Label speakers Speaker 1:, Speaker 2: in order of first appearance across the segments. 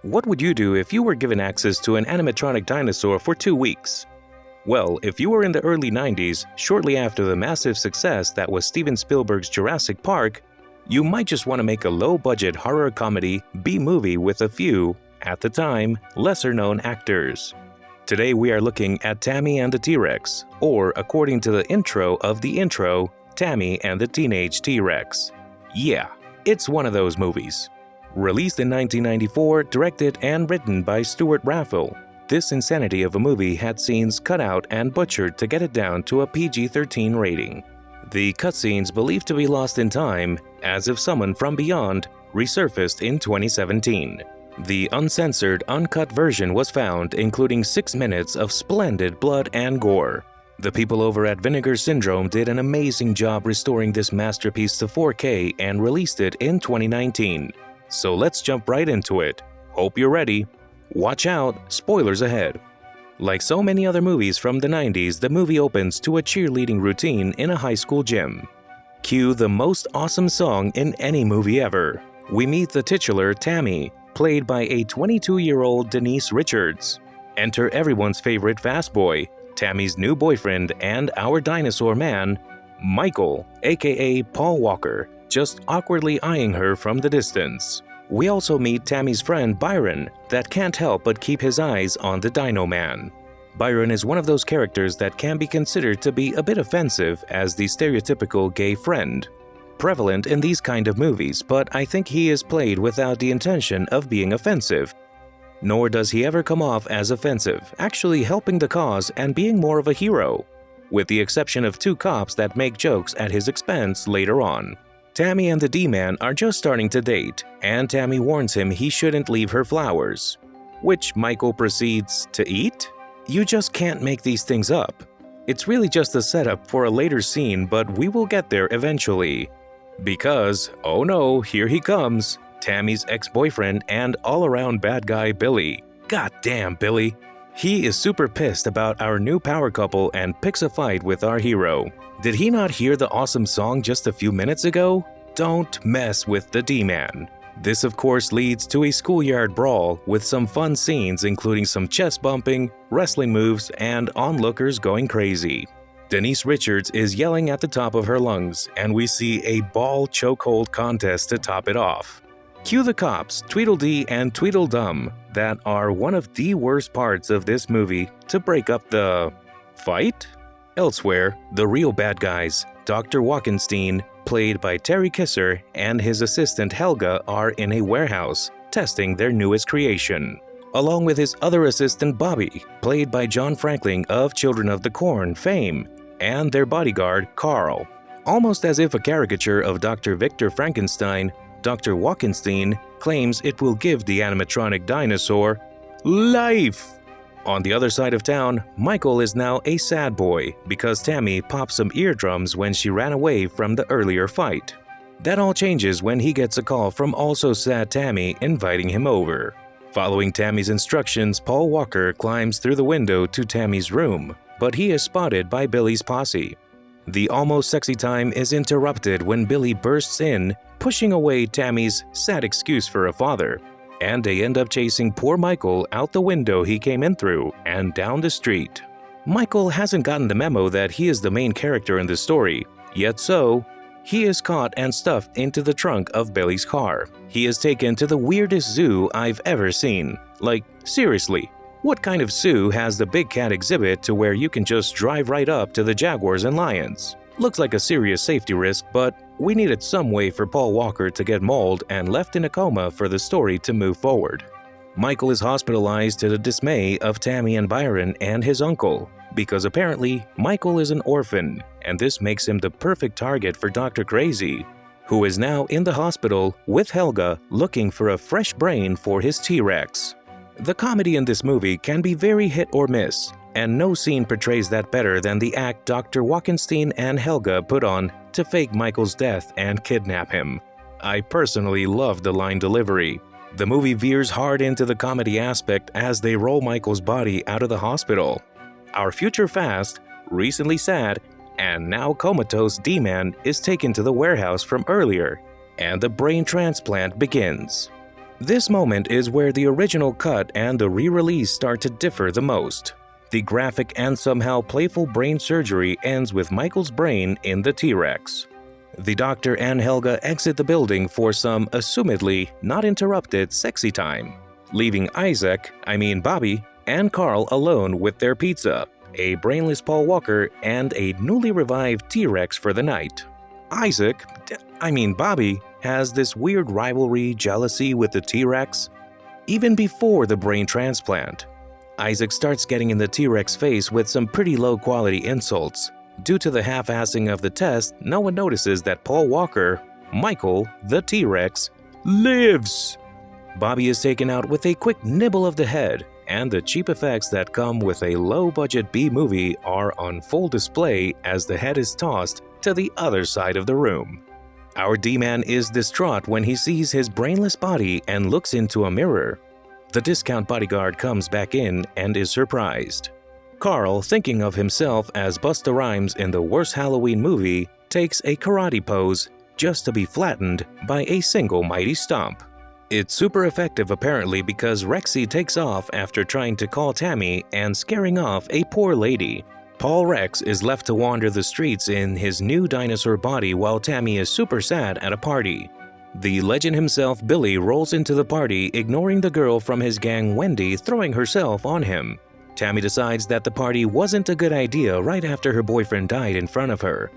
Speaker 1: What would you do if you were given access to an animatronic dinosaur for 2 weeks? Well, if you were in the early 90s, shortly after the massive success that was Steven Spielberg's Jurassic Park, you might just want to make a low-budget horror comedy B-movie with a few, at the time, lesser-known actors. Today we are looking at Tammy and the T-Rex, or according to the intro of the intro, Tammy and the Teenage T-Rex. Yeah, it's one of those movies. Released in 1994, directed and written by Stuart Raffel, this insanity of a movie had scenes cut out and butchered to get it down to a PG-13 rating. The cutscenes believed to be lost in time, as if someone from beyond resurfaced in 2017. The uncensored, uncut version was found, including 6 minutes of splendid blood and gore. The people over at Vinegar Syndrome did an amazing job restoring this masterpiece to 4K and released it in 2019. So let's jump right into it. Hope you're ready. Watch out, spoilers ahead. Like so many other movies from the 90s, the movie opens to a cheerleading routine in a high school gym. Cue the most awesome song in any movie ever. We meet the titular Tammy, played by a 22-year-old Denise Richards. Enter everyone's favorite fast boy, Tammy's new boyfriend and our dinosaur man, Michael, aka Paul Walker, just awkwardly eyeing her from the distance. We also meet Tammy's friend Byron that can't help but keep his eyes on the Dino Man. Byron is one of those characters that can be considered to be a bit offensive as the stereotypical gay friend. Prevalent in these kind of movies, but I think he is played without the intention of being offensive. Nor does he ever come off as offensive, actually helping the cause and being more of a hero, with the exception of 2 cops that make jokes at his expense later on. Tammy and the D-Man are just starting to date, and Tammy warns him he shouldn't leave her flowers, which Michael proceeds to eat? You just can't make these things up. It's really just a setup for a later scene, but we will get there eventually. Because, oh no, here he comes, Tammy's ex-boyfriend and all-around bad guy Billy. God damn, Billy. He is super pissed about our new power couple and picks a fight with our hero. Did he not hear the awesome song just a few minutes ago? Don't mess with the D-Man. This of course leads to a schoolyard brawl with some fun scenes including some chest bumping, wrestling moves, and onlookers going crazy. Denise Richards is yelling at the top of her lungs, and we see a ball chokehold contest to top it off. Cue the cops, Tweedledee and Tweedledum, that are one of the worst parts of this movie to break up the fight? Elsewhere, the real bad guys, Dr. Walkenstein, played by Terry Kisser, and his assistant Helga are in a warehouse, testing their newest creation, along with his other assistant Bobby, played by John Franklin of Children of the Corn fame, and their bodyguard Carl. Almost as if a caricature of Dr. Victor Frankenstein, Dr. Walkenstein claims it will give the animatronic dinosaur life. On the other side of town, Michael is now a sad boy because Tammy popped some eardrums when she ran away from the earlier fight. That all changes when he gets a call from also sad Tammy inviting him over. Following Tammy's instructions, Paul Walker climbs through the window to Tammy's room, but he is spotted by Billy's posse. The almost sexy time is interrupted when Billy bursts in, pushing away Tammy's sad excuse for a father, and they end up chasing poor Michael out the window he came in through and down the street. Michael hasn't gotten the memo that he is the main character in the story, yet so, he is caught and stuffed into the trunk of Billy's car. He is taken to the weirdest zoo I've ever seen. Like, seriously, what kind of zoo has the big cat exhibit to where you can just drive right up to the jaguars and lions? Looks like a serious safety risk, but we needed some way for Paul Walker to get mauled and left in a coma for the story to move forward. Michael is hospitalized to the dismay of Tammy and Byron and his uncle, because apparently Michael is an orphan, and this makes him the perfect target for Dr. Crazy, who is now in the hospital with Helga looking for a fresh brain for his T-Rex. The comedy in this movie can be very hit or miss, and no scene portrays that better than the act Dr. Walkenstein and Helga put on to fake Michael's death and kidnap him. I personally love the line delivery. The movie veers hard into the comedy aspect as they roll Michael's body out of the hospital. Our future fast, recently sad, and now comatose D-Man is taken to the warehouse from earlier, and the brain transplant begins. This moment is where the original cut and the re-release start to differ the most. The graphic and somehow playful brain surgery ends with Michael's brain in the T-Rex. The doctor and Helga exit the building for some assumedly not interrupted sexy time, leaving Bobby, and Carl alone with their pizza, a brainless Paul Walker, and a newly revived T-Rex for the night. Bobby, has this weird rivalry, jealousy with the T-Rex. Even before the brain transplant, Isaac starts getting in the T-Rex face with some pretty low-quality insults. Due to the half-assing of the test, no one notices that Paul Walker, Michael, the T-Rex, lives. Bobby is taken out with a quick nibble of the head, and the cheap effects that come with a low-budget B-movie are on full display as the head is tossed to the other side of the room. Our D-Man is distraught when he sees his brainless body and looks into a mirror. The discount bodyguard comes back in and is surprised. Carl, thinking of himself as Busta Rhymes in the worst Halloween movie, takes a karate pose just to be flattened by a single mighty stomp. It's super effective apparently because Rexy takes off after trying to call Tammy and scaring off a poor lady. Paul Rex is left to wander the streets in his new dinosaur body while Tammy is super sad at a party. The legend himself, Billy, rolls into the party, ignoring the girl from his gang, Wendy, throwing herself on him. Tammy decides that the party wasn't a good idea right after her boyfriend died in front of her.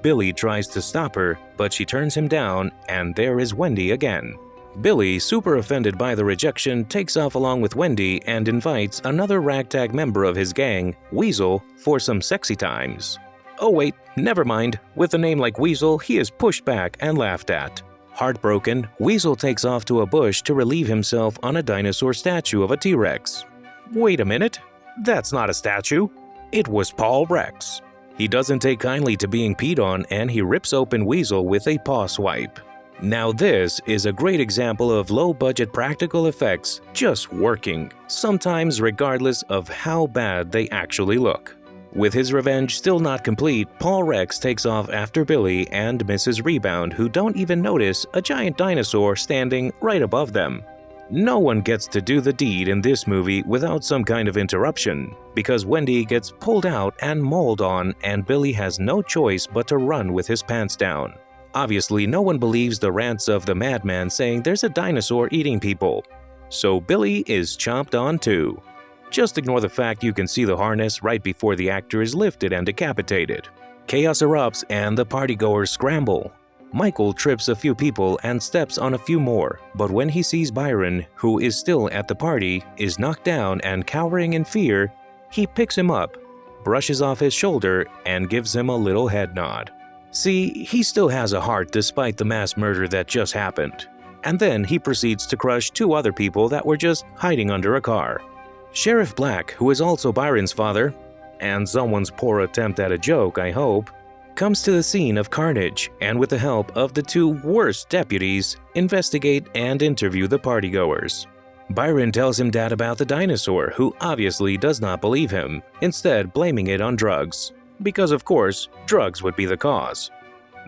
Speaker 1: Billy tries to stop her, but she turns him down, and there is Wendy again. Billy, super offended by the rejection, takes off along with Wendy and invites another ragtag member of his gang, Weasel, for some sexy times. Oh wait, never mind. With a name like Weasel, he is pushed back and laughed at. Heartbroken, Weasel takes off to a bush to relieve himself on a dinosaur statue of a T-Rex. Wait a minute, that's not a statue. It was Paul Rex. He doesn't take kindly to being peed on and he rips open Weasel with a paw swipe. Now this is a great example of low-budget practical effects just working, sometimes regardless of how bad they actually look. With his revenge still not complete, Paul Rex takes off after Billy and Mrs. Rebound, who don't even notice a giant dinosaur standing right above them. No one gets to do the deed in this movie without some kind of interruption, because Wendy gets pulled out and mauled on and Billy has no choice but to run with his pants down. Obviously, no one believes the rants of the madman saying there's a dinosaur eating people. So Billy is chomped on too. Just ignore the fact you can see the harness right before the actor is lifted and decapitated. Chaos erupts and the partygoers scramble. Michael trips a few people and steps on a few more, but when he sees Byron, who is still at the party, is knocked down and cowering in fear, he picks him up, brushes off his shoulder, and gives him a little head nod. See, he still has a heart despite the mass murder that just happened. And then he proceeds to crush two other people that were just hiding under a car. Sheriff Black, who is also Byron's father, and someone's poor attempt at a joke, I hope, comes to the scene of carnage and with the help of the two worst deputies, investigate and interview the partygoers. Byron tells him dad about the dinosaur, who obviously does not believe him, instead blaming it on drugs. Because of course, drugs would be the cause.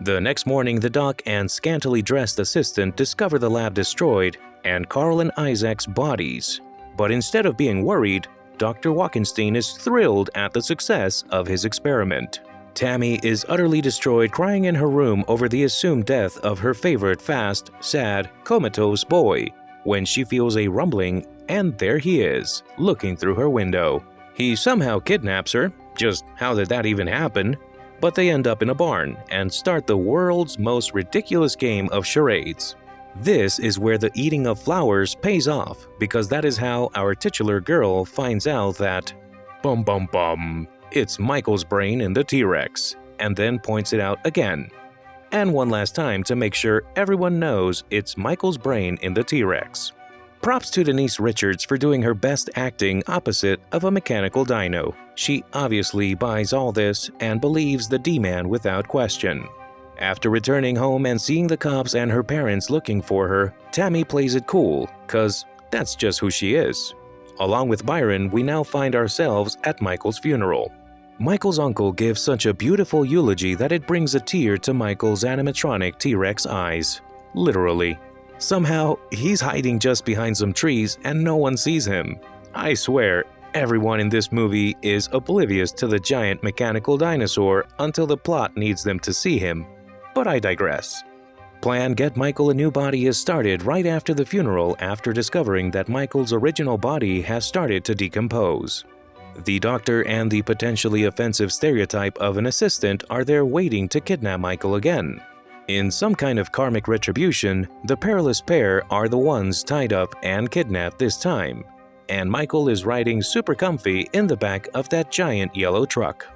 Speaker 1: The next morning, the doc and scantily dressed assistant discover the lab destroyed and Carl and Isaac's bodies. But instead of being worried, Dr. Walkenstein is thrilled at the success of his experiment. Tammy is utterly destroyed, crying in her room over the assumed death of her favorite fast, sad, comatose boy, when she feels a rumbling, and there he is, looking through her window. He somehow kidnaps her. Just how did that even happen? But they end up in a barn and start the world's most ridiculous game of charades. This is where the eating of flowers pays off, because that is how our titular girl finds out that bum bum bum, it's Michael's brain in the T-Rex, and then points it out again. And one last time to make sure everyone knows it's Michael's brain in the T-Rex. Props to Denise Richards for doing her best acting opposite of a mechanical dino. She obviously buys all this and believes the D-Man without question. After returning home and seeing the cops and her parents looking for her, Tammy plays it cool, cause that's just who she is. Along with Byron, we now find ourselves at Michael's funeral. Michael's uncle gives such a beautiful eulogy that it brings a tear to Michael's animatronic T-Rex eyes. Literally. Somehow, he's hiding just behind some trees and no one sees him. I swear, everyone in this movie is oblivious to the giant mechanical dinosaur until the plot needs them to see him. But I digress. Plan Get Michael a New Body is started right after the funeral after discovering that Michael's original body has started to decompose. The doctor and the potentially offensive stereotype of an assistant are there waiting to kidnap Michael again. In some kind of karmic retribution, the perilous pair are the ones tied up and kidnapped this time, and Michael is riding super comfy in the back of that giant yellow truck.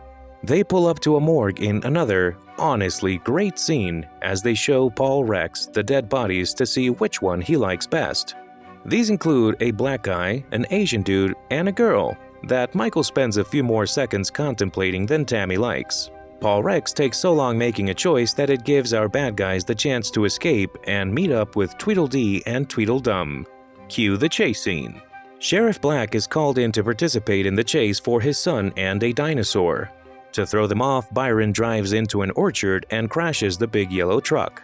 Speaker 1: They pull up to a morgue in another, honestly great scene as they show Paul Rex the dead bodies to see which one he likes best. These include a black guy, an Asian dude, and a girl that Michael spends a few more seconds contemplating than Tammy likes. Paul Rex takes so long making a choice that it gives our bad guys the chance to escape and meet up with Tweedledee and Tweedledum. Cue the chase scene. Sheriff Black is called in to participate in the chase for his son and a dinosaur. To throw them off, Byron drives into an orchard and crashes the big yellow truck.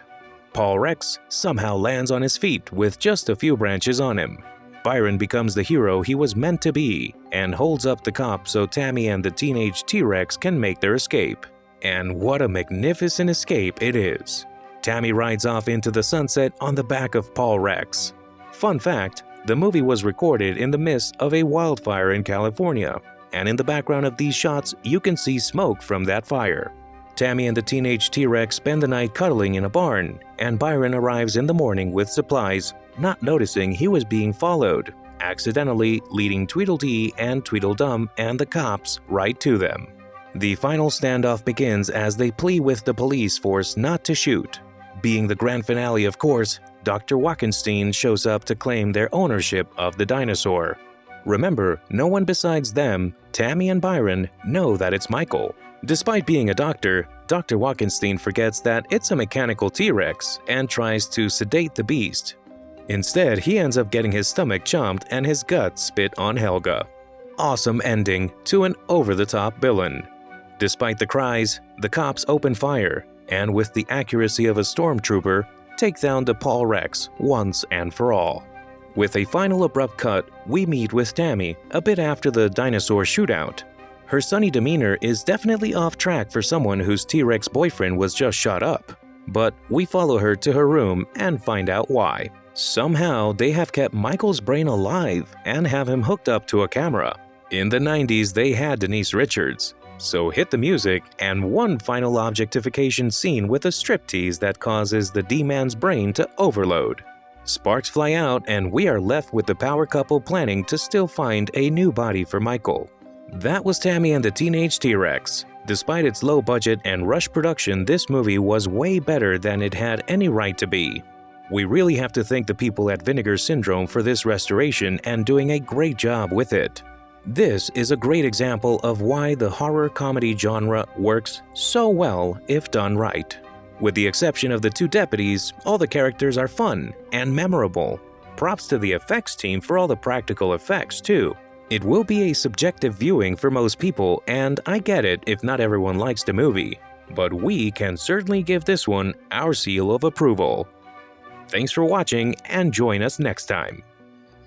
Speaker 1: Paul Rex somehow lands on his feet with just a few branches on him. Byron becomes the hero he was meant to be and holds up the cop so Tammy and the teenage T-Rex can make their escape. And what a magnificent escape it is. Tammy rides off into the sunset on the back of Paul Rex. Fun fact, the movie was recorded in the midst of a wildfire in California, and in the background of these shots you can see smoke from that fire. Tammy and the teenage T-Rex spend the night cuddling in a barn, and Byron arrives in the morning with supplies, not noticing he was being followed, accidentally leading Tweedledee and Tweedledum and the cops right to them. The final standoff begins as they plead with the police force not to shoot. Being the grand finale, of course, Dr. Wackenstein shows up to claim their ownership of the dinosaur. Remember, no one besides them, Tammy and Byron, know that it's Michael. Despite being a doctor, Dr. Wackenstein forgets that it's a mechanical T-Rex and tries to sedate the beast. Instead, he ends up getting his stomach chomped and his guts spit on Helga. Awesome ending to an over-the-top villain. Despite the cries, the cops open fire, and with the accuracy of a stormtrooper, take down the Paul Rex once and for all. With a final abrupt cut, we meet with Tammy a bit after the dinosaur shootout. Her sunny demeanor is definitely off track for someone whose T-Rex boyfriend was just shot up, but we follow her to her room and find out why. Somehow, they have kept Michael's brain alive and have him hooked up to a camera. In the 90s, they had Denise Richards. So hit the music and one final objectification scene with a striptease that causes the D-Man's brain to overload. Sparks fly out and we are left with the power couple planning to still find a new body for Michael. That was Tammy and the Teenage T-Rex. Despite its low budget and rush production, this movie was way better than it had any right to be. We really have to thank the people at Vinegar Syndrome for this restoration and doing a great job with it. This is a great example of why the horror comedy genre works so well if done right. With the exception of the two deputies, all the characters are fun and memorable. Props to the effects team for all the practical effects too. It will be a subjective viewing for most people, and I get it if not everyone likes the movie, but we can certainly give this one our seal of approval. Thanks for watching and join us next time.